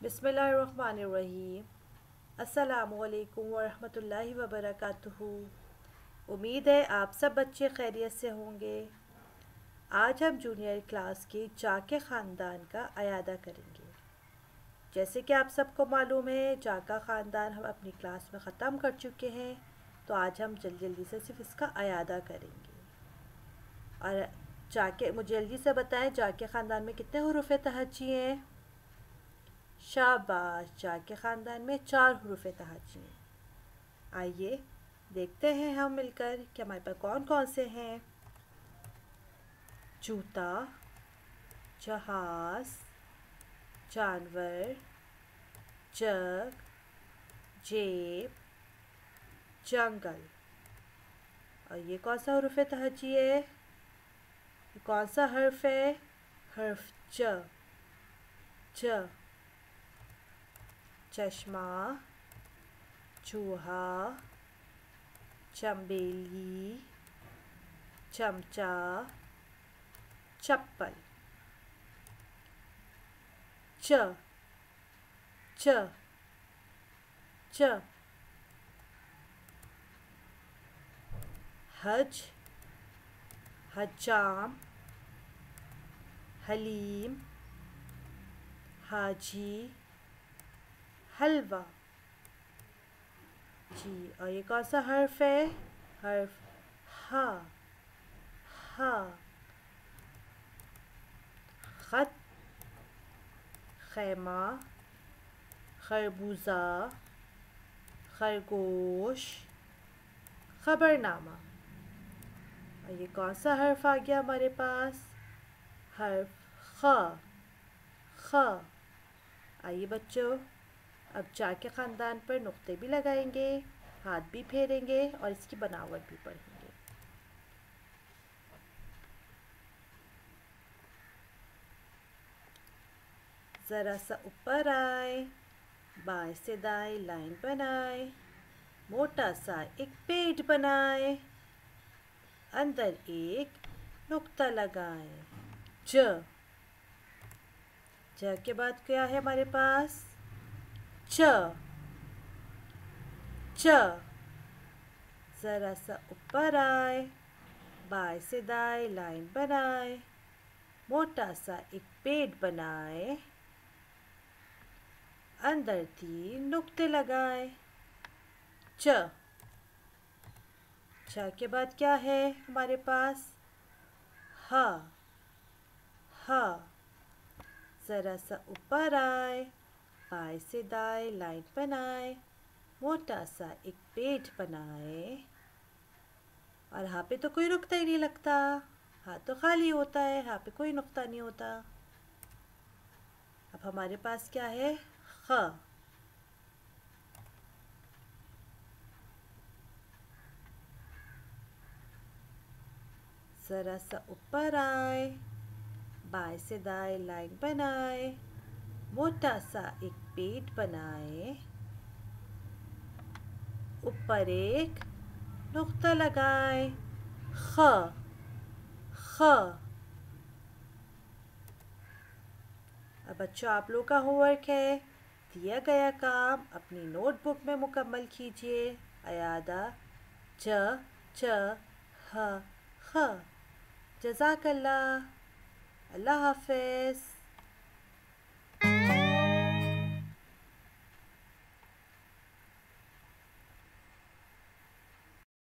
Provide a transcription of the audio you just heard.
बिस्मिल्लाहिर्रहमानिर्रहीम। अस्सलामुअलैकुम वरहमतुल्लाहि वबरकातुहू। उम्मीद है आप सब बच्चे खैरियत से होंगे। आज हम जूनियर क्लास के जाके ख़ानदान का अयादा करेंगे। जैसे कि आप सबको मालूम है, जाका ख़ानदान हम अपनी क्लास में ख़त्म कर चुके हैं, तो आज हम जल्दी जल्दी से सिर्फ इसका अयादा करेंगे। और जाके मुझे जल्दी से बताएं, जाके ख़ानदान में कितने हुरूफ़ तहज्जी हैं? शाबाश, जाके ख़ानदान में 4 हुरूफ़ तहज्जी हैं। आइए देखते हैं हम मिलकर कि हमारे पास कौन कौन से हैं। जूता, जहाज़, जानवर, जग, जेब, जंगल। और ये कौन सा हुरूफ़ तहज्जी है? ये कौन सा हर्फ है? हर्फ ज। ज। चश्मा, चूहा, चंबेली, चमचा, चप्पल। च च च। हज, हज्जाम, हलीम, हाजी, हलवा। जी, और ये कौन सा हर्फ है? हर्फ हा। हा। खत, खैमा, खरबूजा, खरगोश, खबरनामा। और ये कौन सा हर्फ आ गया हमारे पास? हर्फ ख। ख। आइए बच्चों, अब जाके ख़ानदान पर नुक्ते भी लगाएंगे, हाथ भी फेरेंगे और इसकी बनावट भी पढ़ेंगे। ज़रा सा ऊपर आए, बाएं से दाएं लाइन बनाए, मोटा सा एक पेड़ बनाए, अंदर एक नुक्ता लगाएं। ज। ज के बाद क्या है हमारे पास? च। च। ज़रा सा ऊपर आए, बाएं से दाएं लाइन बनाए, मोटा सा एक पेड़ बनाए, अंदर 3 नुक्ते लगाए। च। च के बाद क्या है हमारे पास? हा। हा। ज़रा सा ऊपर आए, बाएं से दाएं लाइन बनाए, मोटा सा एक पेड़ बनाए, और यहाँ पे तो कोई नुक्ता ही नहीं लगता, हाँ तो खाली होता है, यहाँ पे कोई नुक्ता नहीं होता। अब हमारे पास क्या है? ख। ज़रा सा ऊपर आए, बाएं से दाएं लाइन बनाए, मोटा सा एक पेड़ बनाए, ऊपर एक नुक्ता लगाए। ख। ख। अब बच्चों, आप लोग का होमवर्क है, दिया गया काम अपनी नोटबुक में मुकम्मल कीजिए। अयादा ज च ह ख। जज़ाकल्लाह। अल्लाह हाफ़िज़।